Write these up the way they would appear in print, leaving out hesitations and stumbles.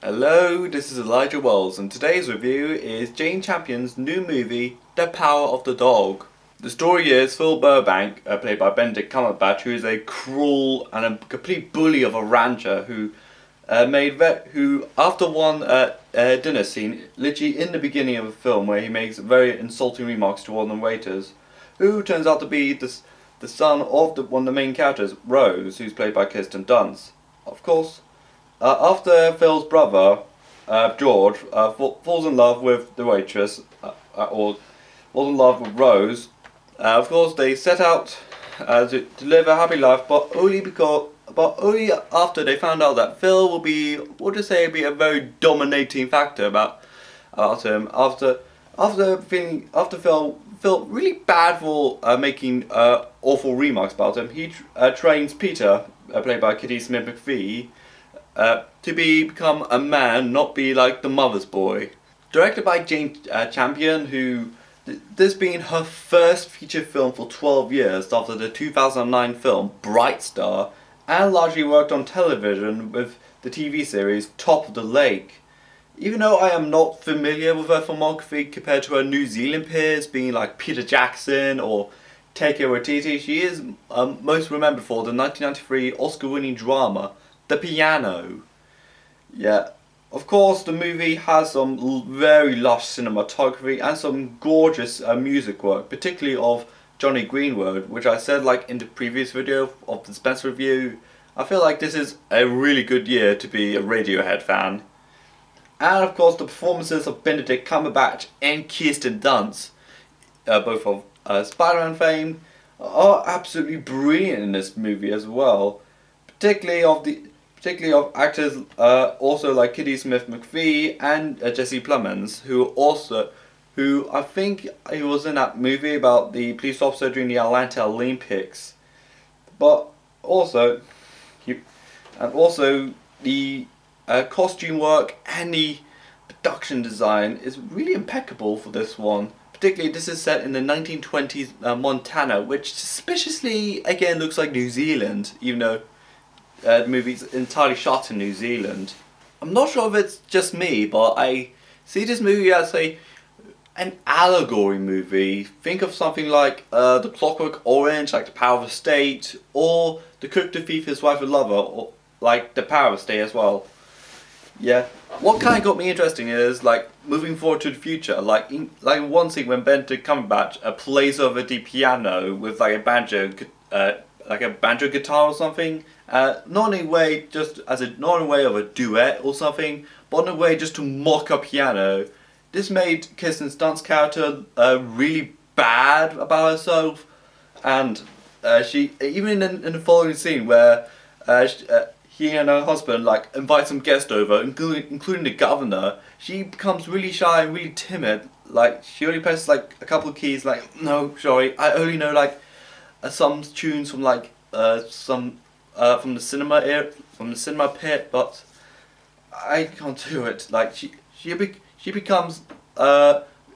Hello, this is Elijah Wells, and today's review is Jane Champion's new movie, The Power of the Dog. The story is Phil Burbank, played by Benedict Cumberbatch, who is a cruel and a complete bully of a rancher who after one dinner scene, literally in the beginning of the film, where he makes very insulting remarks to one of the waiters, who turns out to be the son of one of the main characters, Rose, who's played by Kirsten Dunst. Of course. After Phil's brother, George, falls in love with the waitress, or falls in love with Rose, of course they set out to live a happy life, but only after they found out that Phil will be, be a very dominating factor about him. After Phil felt really bad for making awful remarks about him, he trains Peter, played by Kitty Smith McPhee, to become a man, not be like the mother's boy. Directed by Jane Champion, who this being her first feature film for 12 years after the 2009 film Bright Star, and largely worked on television with the TV series Top of the Lake. Even though I am not familiar with her filmography compared to her New Zealand peers, being like Peter Jackson or Taika Waititi, she is most remembered for the 1993 Oscar-winning drama The Piano. Yeah, of course the movie has some very lush cinematography and some gorgeous music work, particularly of Johnny Greenwood, which I said like in the previous video of the Spencer review. I feel like this is a really good year to be a Radiohead fan. And of course the performances of Benedict Cumberbatch and Kirsten Dunst, both of Spider-Man fame, are absolutely brilliant in this movie as well. Particularly of actors also like Kitty Smith McPhee and Jesse Plemons, who I think he was in that movie about the police officer during the Atlanta Olympics. But also, the costume work and the production design is really impeccable for this one. Particularly, this is set in the 1920s Montana, which suspiciously again looks like New Zealand, even though the movie's entirely shot in New Zealand. I'm not sure if it's just me, but I see this movie as an allegory movie. Think of something like The Clockwork Orange, like The Power of the State, or The Cook, the Thief, His Wife and Lover, or like The Power of the State as well. Yeah, what kind of got me interested is like moving forward to the future. Like one scene when Benedict Cumberbatch plays over the piano with like a banjo guitar or something. Not in a way of a duet or something, but in a way just to mock a piano. This made Kirsten Dunst's character really bad about herself, and she even in the following scene where he and her husband like invite some guests over, including the governor, she becomes really shy and really timid. Like she only presses like a couple of keys. Like, no, sorry, I only know like some tunes from like from the cinema pit, but I can't do it. Like she becomes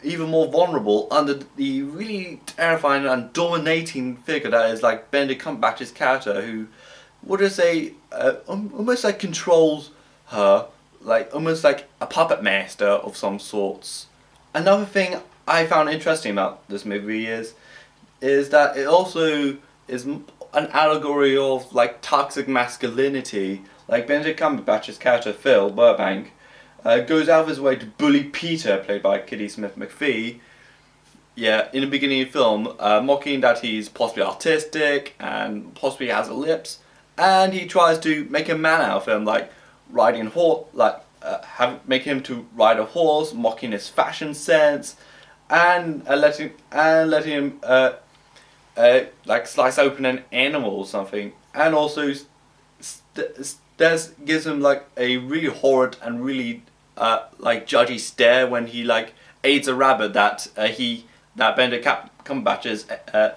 even more vulnerable under the really terrifying and dominating figure that is like Benedict Cumberbatch's character, who almost like controls her, like almost like a puppet master of some sorts. Another thing I found interesting about this movie is that it also is an allegory of like toxic masculinity. Like Benedict Cumberbatch's character Phil Burbank goes out of his way to bully Peter, played by Kitty Smith McPhee. Yeah, in the beginning of the film, mocking that he's possibly autistic and possibly has a lips, and he tries to make a man out of him, like riding horse, make him to ride a horse, mocking his fashion sense, and letting him like slice open an animal or something, and also gives him like a really horrid and really like judgy stare when he like aids a rabbit that Benedict Cumberbatch is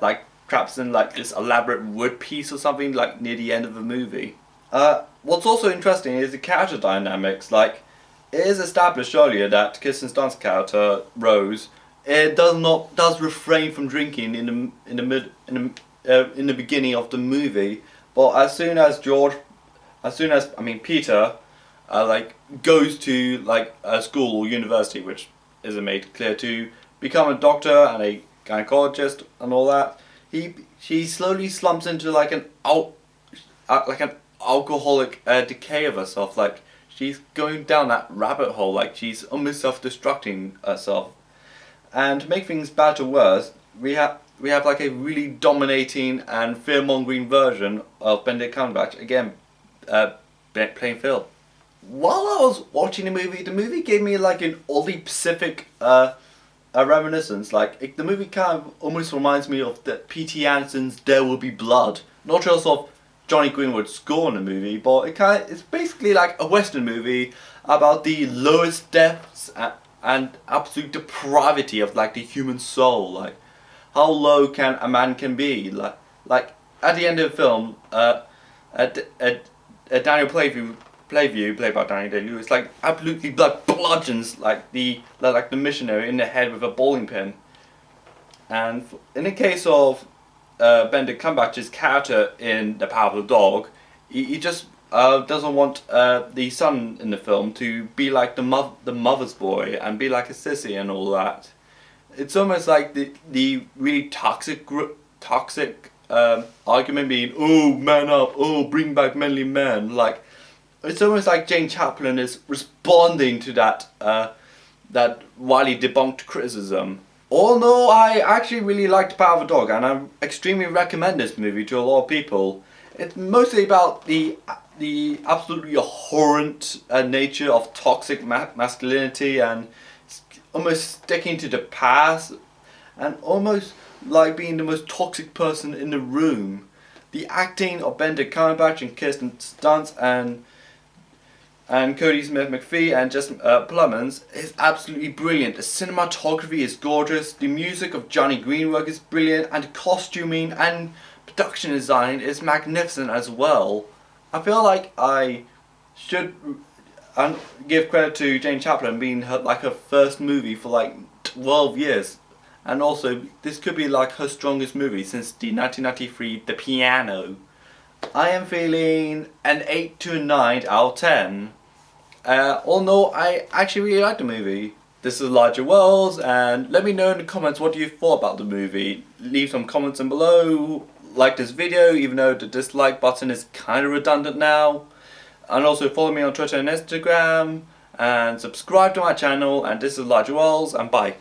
like traps in like this elaborate wood piece or something like near the end of the movie. What's also interesting is the character dynamics. Like, it is established earlier that Kirsten Dunst's character Rose does refrain from drinking in the beginning of the movie, but as soon as Peter like goes to like a school or university, which isn't made clear, to become a doctor and a gynecologist and all that. She slowly slumps into like an alcoholic decay of herself. Like she's going down that rabbit hole. Like she's almost self-destructing herself. And to make things bad or worse, we have like a really dominating and fear-mongering version of Benedict Cumberbatch again, playing Phil. While I was watching the movie gave me like an oddly Pacific a reminiscence. Like the movie kind of almost reminds me of the P.T. Anderson's There Will Be Blood. Not just of Johnny Greenwood's score in the movie, but it's basically like a Western movie about the lowest depths and absolute depravity of like the human soul. Like how low can a man can be? Like at the end of the film, Daniel Playview, played by Danny Day-Lewis, like absolutely bludgeons like the missionary in the head with a bowling pin. And in the case of Benedict Cumberbatch's character in The Power of the Dog, he just doesn't want the son in the film to be like the mother's boy and be like a sissy and all that. It's almost like the really toxic argument being, oh man up, oh bring back manly men. Like it's almost like Jane Chaplin is responding to that widely debunked criticism. Although I actually really liked Power of a Dog, and I extremely recommend this movie to a lot of people. It's mostly about the absolutely abhorrent nature of toxic masculinity and almost sticking to the past, and almost like being the most toxic person in the room. The acting of Benedict Cumberbatch and Kirsten Dunst and Cody Smith-McPhee and Jess Plemons is absolutely brilliant. The cinematography is gorgeous, the music of Johnny Greenwood is brilliant, and the costuming and production design is magnificent as well. I feel like I should give credit to Jane Chaplin being her first movie for like 12 years. And also, this could be like her strongest movie since the 1993 The Piano. I am feeling an 8 to a 9 out of 10. Although I actually really like the movie. This is Elijah Wells, and let me know in the comments what you thought about the movie. Leave some comments in below. Like this video, even though the dislike button is kind of redundant now. And also follow me on Twitter and Instagram. And subscribe to my channel. And this is Elijah Wells, and bye.